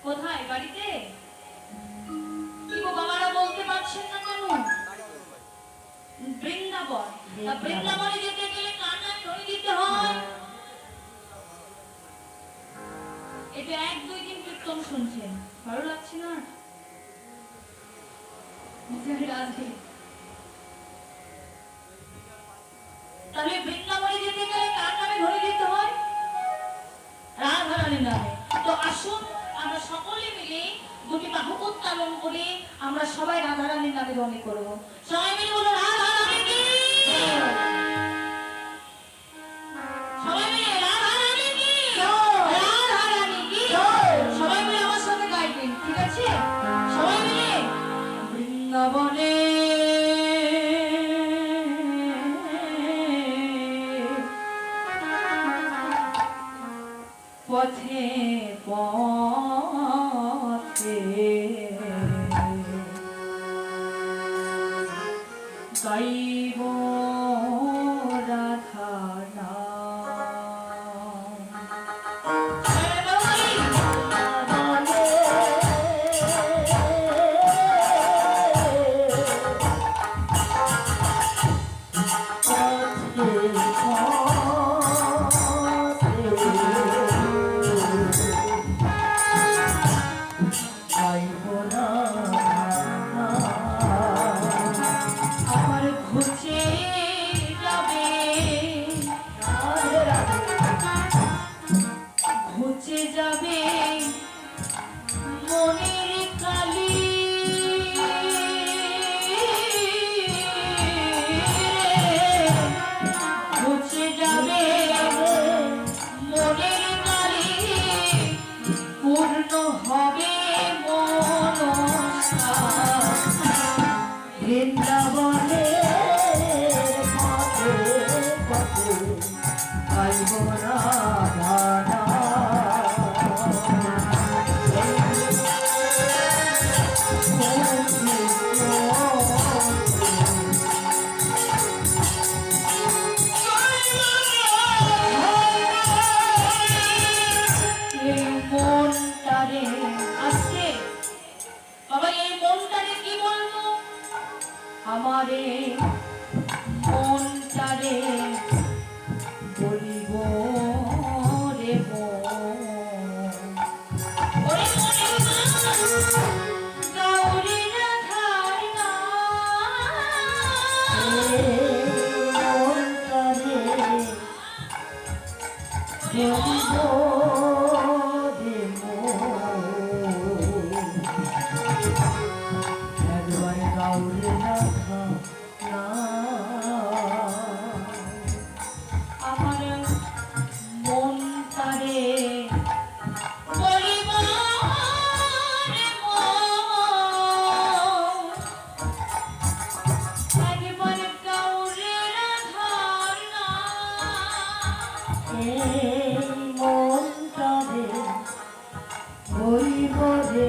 কোথায়? বাড়িতে? কি গো বাবারা বলতে পারছেন না কেন? বৃন্দাবন। বৃন্দাবনে যেতে গেলে কার নাম ধরে দিতে হয়? এটা 1-2 দিন কীর্তন শুনছেন, ভালো লাগছে না? তাহলে বৃন্দাবনে যেতে গেলে কার নামে ধরে দিতে হয়? রাধারানীর নামে। তো আসুন আমরা সকলে মিলে দুটি বাহু উত্তোলন করে আমরা সবাই রাধারানীর নামে ধ্বনি করব। সবাই মিলে বলো রাধারানী কি, সবাই মিলে রাধারানী কি, রাধারানী কি। সবাই মিলে আমার সাথে গাইবেন, ঠিক আছে? সবাই মিলে বৃন্দাবনে পথে পথে গাইব রাধা ঘুচে যাবে মনের কালি, ঘুচে যাবে মনের কালি, পূর্ণ হবে মনসা বৃন্দাবনে পথে পথে গাইব রাধা আমারে মনটারে বলিব রে গৌরী রাধার মনটারে বলিব রে একবার গৌরী রাধা আমার মনটারে বলিব রে একবার গৌরী রাধার এই মনটারে বলিব রে